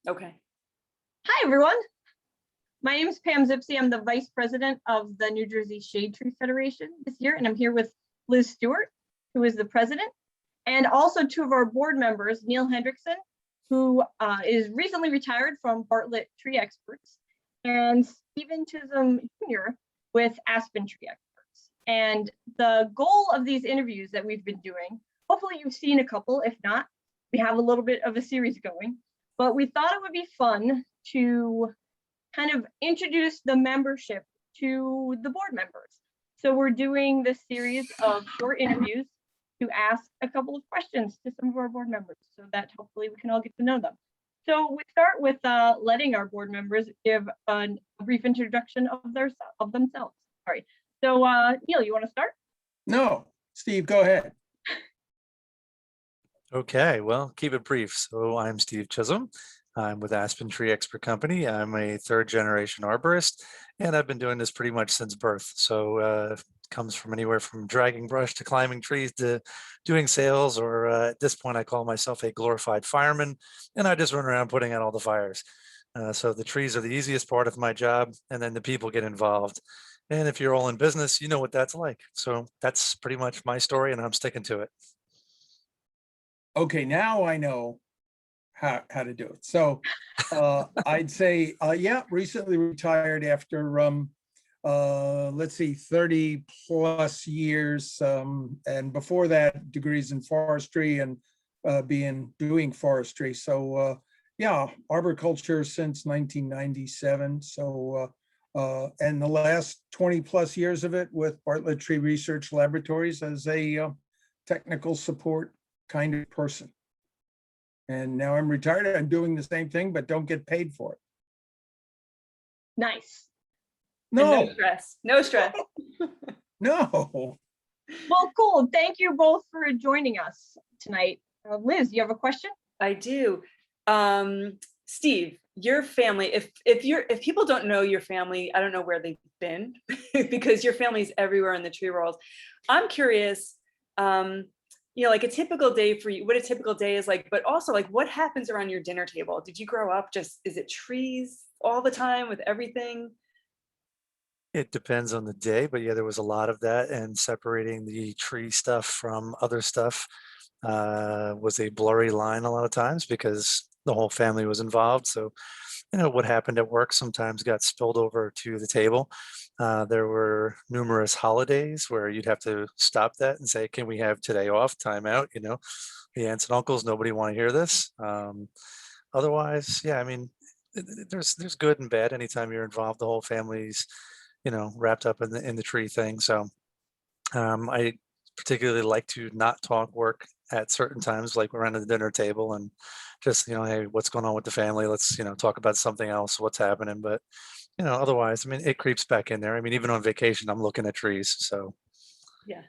Okay. Hi, everyone. My name is Pam Zipsey. I'm the Vice President of the New Jersey Shade Tree Federation this year, and I'm here with Liz Stewart, who is the president, and also two of our board members, Neil Hendrickson, who is recently retired from Bartlett Tree Experts, and Stephen Chisolm Jr. with Aspen Tree Experts. And the goal of these interviews that we've been doing, hopefully you've seen a couple. If not, we have a little bit of a series going, but we thought it would be fun to kind of introduce the membership to the board members. So we're doing this series of short interviews to ask a couple of questions to some of our board members so that hopefully we can all get to know them. So we start with letting our board members give a brief introduction of themselves. Sorry. So Neil, you want to start? No, Steve, go ahead. Okay, well, keep it brief. So I'm Steve Chisolm. I'm with Aspen Tree Expert Company. I'm a third generation arborist, and I've been doing this pretty much since birth. So it comes from anywhere from dragging brush to climbing trees to doing sales, or at this point, I call myself a glorified fireman, and I just run around putting out all the fires. So the trees are the easiest part of my job, and then the people get involved. And if you're all in business, you know what that's like. So that's pretty much my story, and I'm sticking to it. Okay, now I know how to do it. So I'd say, yeah, recently retired after, let's see, 30 plus years. And before that, degrees in forestry and doing forestry. So yeah, arboriculture since 1997. So, and the last 20 plus years of it with Bartlett Tree Research Laboratories as a technical support kind of person. And now I'm retired. I'm doing the same thing, but don't get paid for it. Nice. No stress. No stress. No. Well, cool. Thank you both for joining us tonight. Liz, you have a question? I do. Steve, your family, if people don't know your family, I don't know where they've been because your family's everywhere in the tree world. I'm curious, like a typical day for you, what a typical day is like, but also like what happens around your dinner table? Did you grow up is it trees all the time with everything? It depends on the day, but yeah, there was a lot of that, and separating the tree stuff from other stuff was a blurry line a lot of times because the whole family was involved. So, what happened at work sometimes got spilled over to the table. There were numerous holidays where you'd have to stop that and say, can we have today off, time out, the aunts and uncles, nobody want to hear this. Otherwise, yeah, I mean, there's good and bad anytime you're involved. The whole family's, wrapped up in the tree thing. So I particularly like to not talk work at certain times, like around the dinner table, and just, hey, what's going on with the family? Let's, talk about something else, what's happening. But, otherwise, I mean, it creeps back in there. I mean, even on vacation, I'm looking at trees. So Yeah.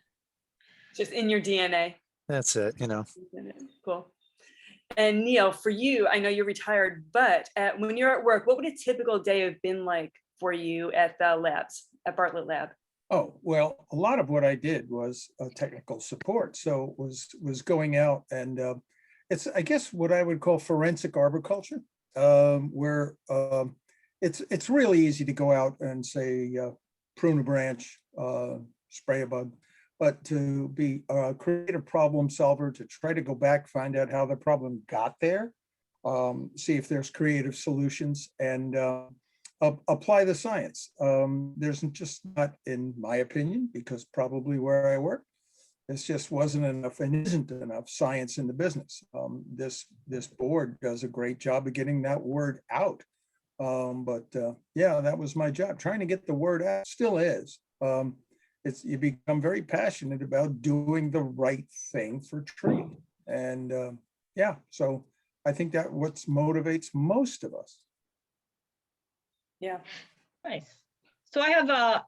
Just in your DNA. that's it, Cool. And Neil, for you, I know you're retired, but when you're at work, what would a typical day have been like for you at the labs, at Bartlett Lab? Oh, well, a lot of what I did was technical support. So it was going out and it's, I guess, what I would call forensic arboriculture, where it's really easy to go out and say, prune a branch, spray a bug, but to be a creative problem solver, to try to go back, find out how the problem got there, see if there's creative solutions, and apply the science. There's just not, in my opinion, because probably where I work, this just wasn't enough and isn't enough science in the business. This board does a great job of getting that word out. But yeah, that was my job, trying to get the word out. Still is. You become very passionate about doing the right thing for tree. And yeah, so I think that what motivates most of us. Yeah. Nice. So I have a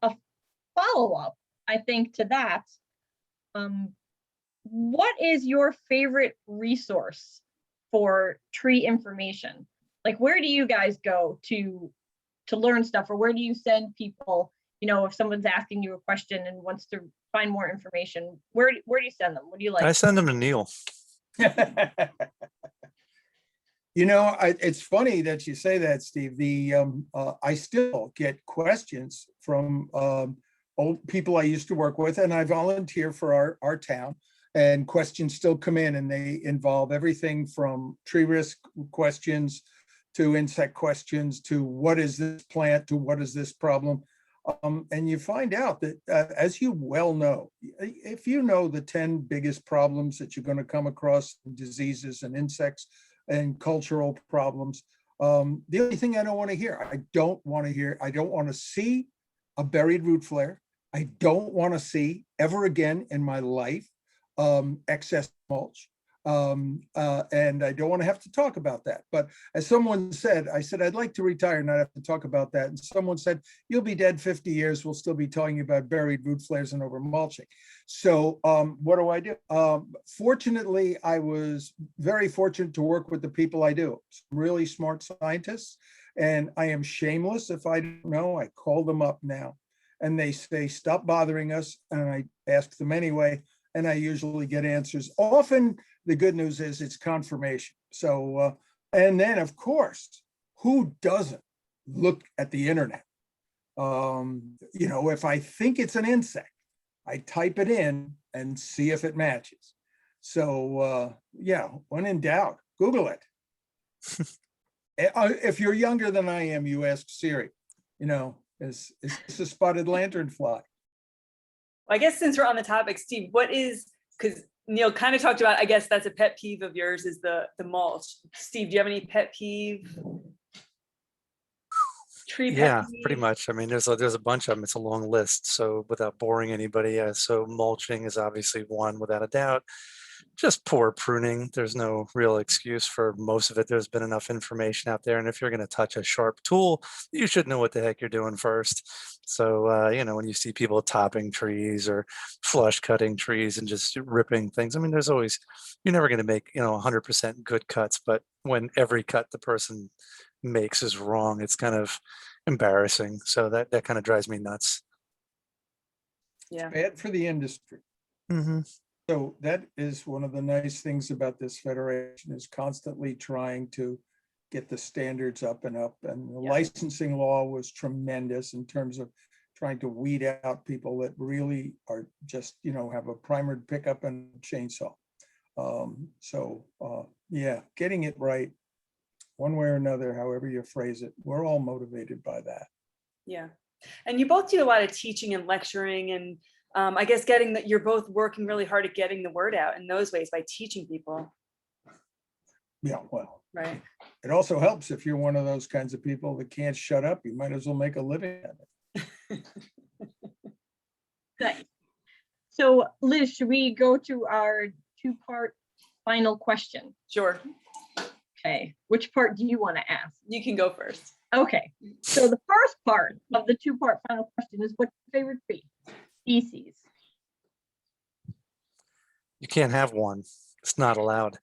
follow-up, I think, to that. What is your favorite resource for tree information? Like, where do you guys go to learn stuff, or where do you send people? If someone's asking you a question and wants to find more information, where do you send them? What do you like? I send them to Neil. It's funny that you say that, Steve. I still get questions from old people I used to work with, and I volunteer for our town. And questions still come in, and they involve everything from tree risk questions to insect questions to what is this plant to what is this problem. And you find out that, as you well know, if you know the 10 biggest problems that you're going to come across, diseases and insects and cultural problems, the only thing I don't want to hear, I don't want to see a buried root flare. I don't want to see ever again in my life excess mulch. And I don't want to have to talk about that. But as someone said, I said, I'd like to retire and not have to talk about that. And someone said, you'll be dead 50 years. We'll still be talking about buried root flares and over mulching. So what do? Fortunately, I was very fortunate to work with the people I do. Some really smart scientists. And I am shameless. If I don't know, I call them up now. And they say, stop bothering us. And I ask them anyway. And I usually get answers. Often the good news is it's confirmation. So, and then of course, who doesn't look at the internet? If I think it's an insect, I type it in and see if it matches. So yeah, when in doubt, Google it. If you're younger than I am, you ask Siri, is this a spotted lanternfly? I guess since we're on the topic, Steve, because Neil kind of talked about, I guess that's a pet peeve of yours, is the mulch. Steve, do you have any pet peeve? Tree pet Yeah, peeve? pretty much. I mean, there's a bunch of them. It's a long list. So without boring anybody, so mulching is obviously one without a doubt. Just poor pruning. There's no real excuse for most of it. There's been enough information out there. And if you're going to touch a sharp tool, you should know what the heck you're doing first. So, when you see people topping trees or flush cutting trees and just ripping things, I mean, you're never going to make, 100% good cuts. But when every cut the person makes is wrong, it's kind of embarrassing. So that kind of drives me nuts. Yeah. Bad for the industry. Mm-hmm. So that is one of the nice things about this federation, is constantly trying to get the standards up and up. And the licensing law was tremendous in terms of trying to weed out people that really are just, have a primered pickup and chainsaw. Yeah, getting it right one way or another, however you phrase it, we're all motivated by that. Yeah. And you both do a lot of teaching and lecturing, and I guess getting that you're both working really hard at getting the word out in those ways by teaching people. Yeah, well, right. It also helps if you're one of those kinds of people that can't shut up. You might as well make a living at it. Nice. So Liz, should we go to our two-part final question? Sure. Okay, which part do you want to ask? You can go first. Okay, so the first part of the two-part final question is, what's your favorite tree species? You can't have one. It's not allowed.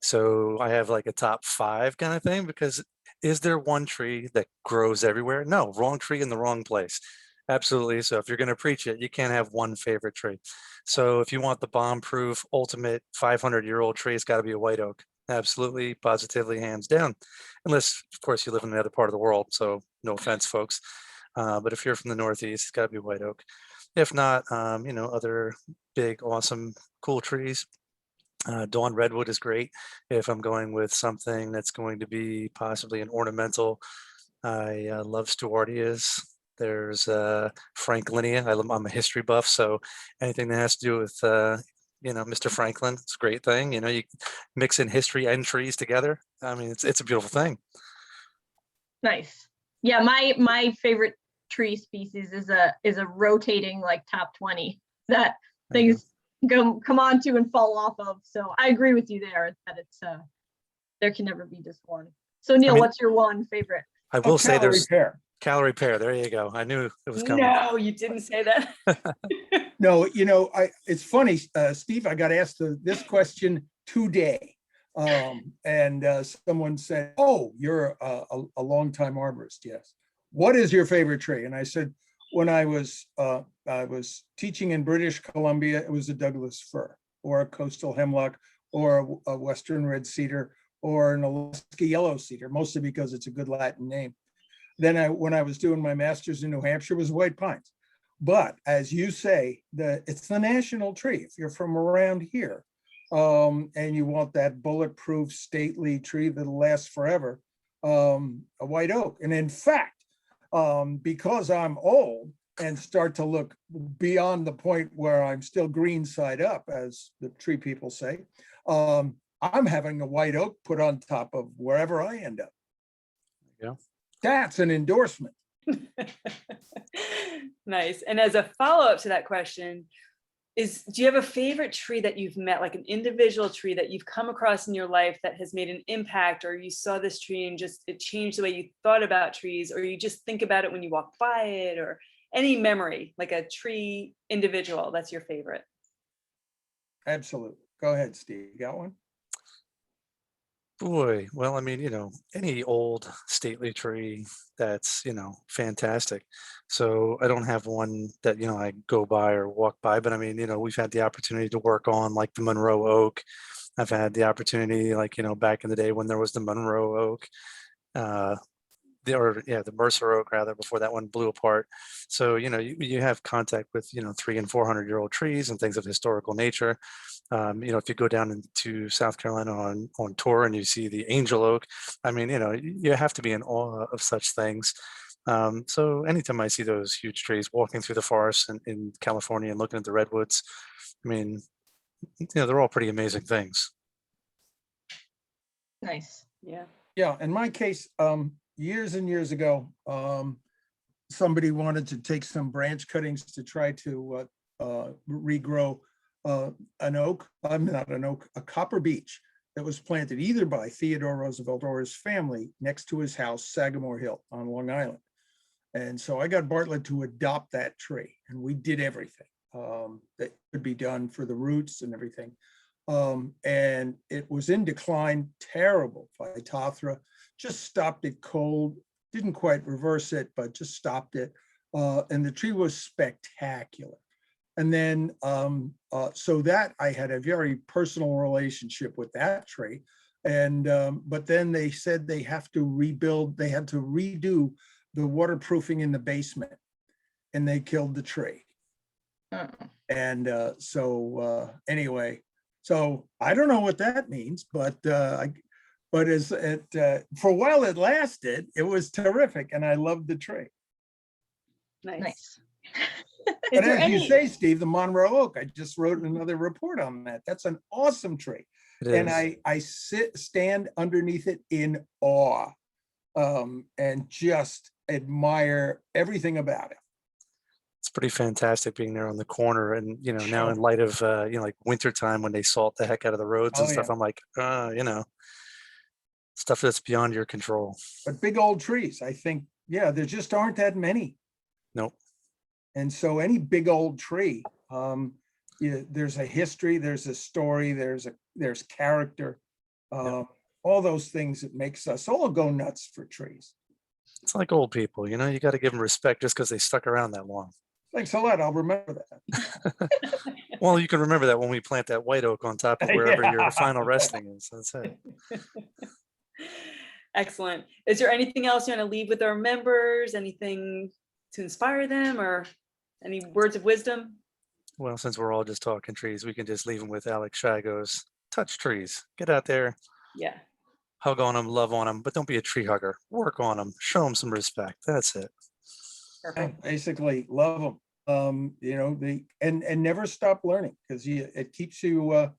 So I have like a top 5 kind of thing, because is there one tree that grows everywhere? No, wrong tree in the wrong place. Absolutely. So if you're going to preach it, you can't have one favorite tree. So if you want the bomb-proof ultimate 500-year-old tree, it's got to be a white oak. Absolutely, positively, hands down. Unless, of course, you live in the other part of the world. So no offense, folks. But if you're from the Northeast, it's got to be white oak. If not, other big, awesome, cool trees. Dawn redwood is great. If I'm going with something that's going to be possibly an ornamental, I love Stewartias. There's Franklinia. I'm a history buff, so anything that has to do with Mr. Franklin, it's a great thing. You mix in history and trees together. I mean, it's a beautiful thing. Nice. Yeah, my favorite tree species is a rotating like top 20 that things come onto and fall off of. So I agree with you there that it's there can never be just one. So Neil, what's your one favorite? I will say there's pear. Calorie pear. There you go. I knew it was coming. No, you didn't say that. No, it's funny, Steve, I got asked this question today. And someone said, oh, you're a longtime arborist. Yes. What is your favorite tree? And I said, when I was teaching in British Columbia, it was a Douglas fir or a coastal hemlock or a western red cedar or an Alaska yellow cedar, mostly because it's a good Latin name. Then when I was doing my master's in New Hampshire, was white pines. But as you say, it's the national tree. If you're from around here, and you want that bulletproof, stately tree that'll last forever, a white oak. And in fact, because I'm old and start to look beyond the point where I'm still green side up, as the tree people say, I'm having a white oak put on top of wherever I end up. Yeah. That's an endorsement. Nice. And as a follow-up to that question, do you have a favorite tree that you've met, like an individual tree that you've come across in your life that has made an impact, or you saw this tree and just it changed the way you thought about trees, or you just think about it when you walk by it, or any memory, like a tree individual that's your favorite? Absolutely. Go ahead, Steve. You got one? Boy, well, I mean, any old stately tree that's, fantastic. So I don't have one that, I go by or walk by, but I mean, we've had the opportunity to work on like the Monroe oak. I've had the opportunity, like, back in the day when there was the Monroe oak, the Mercer oak rather, before that one blew apart. So, you have contact with, 300 and 400-year-old trees and things of historical nature. If you go down into South Carolina on tour and you see the angel oak, I mean, you have to be in awe of such things. So anytime I see those huge trees walking through the forest in California and looking at the redwoods, I mean, they're all pretty amazing things. Nice. Yeah. Yeah, in my case, years and years ago, somebody wanted to take some branch cuttings to try to regrow an oak, not an oak, a copper beech that was planted either by Theodore Roosevelt or his family next to his house, Sagamore Hill on Long Island. And so I got Bartlett to adopt that tree, and we did everything that could be done for the roots and everything. And it was in decline, terrible Phytophthora, just stopped it cold, didn't quite reverse it, but just stopped it. And the tree was spectacular. And then, so that I had a very personal relationship with that tree. And, but then they said they have to rebuild, they had to redo the waterproofing in the basement, and they killed the tree. And anyway, so I don't know what that means, but for a while it lasted, it was terrific, and I loved the tree. Nice. But as you say, Steve, the Monroe oak, I just wrote another report on that. That's an awesome tree. And I stand underneath it in awe, and just admire everything about it. It's pretty fantastic being there on the corner. And, now in light of, like wintertime when they salt the heck out of the roads and stuff, I'm like, stuff that's beyond your control. But big old trees, I think, there just aren't that many. Nope. And so any big old tree, there's a history, there's a story, there's character, all those things that makes us all go nuts for trees. It's like old people, you got to give them respect just because they stuck around that long. Thanks a lot. I'll remember that. Well, you can remember that when we plant that white oak on top of wherever your final resting is. That's it. Excellent. Is there anything else you want to leave with our members? Anything to inspire them, or any words of wisdom? Well, since we're all just talking trees, we can just leave them with Alex Shago's touch trees. Get out there. Yeah. Hug on them, love on them, but don't be a tree hugger. Work on them. Show them some respect. That's it. Perfect. Basically, love them. And never stop learning, because it keeps you.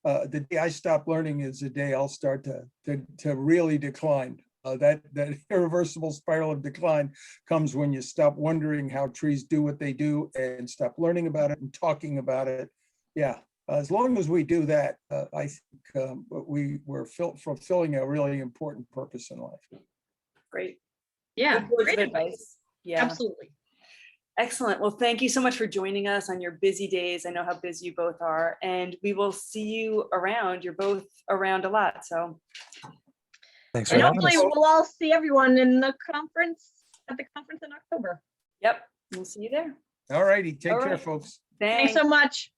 The day I stop learning is the day I'll start to really decline. That irreversible spiral of decline comes when you stop wondering how trees do what they do and stop learning about it and talking about it. Yeah, as long as we do that, I think we're fulfilling a really important purpose in life. Great. Yeah. Good words of Great advice. Yeah. Absolutely. Excellent. Well, thank you so much for joining us on your busy days. I know how busy you both are, and we will see you around. You're both around a lot, so. Thanks for And having hopefully us. we'll all see everyone in the conference, at the conference in October. Yep, we'll see you there. All righty, take All care, right. folks. Thanks so much.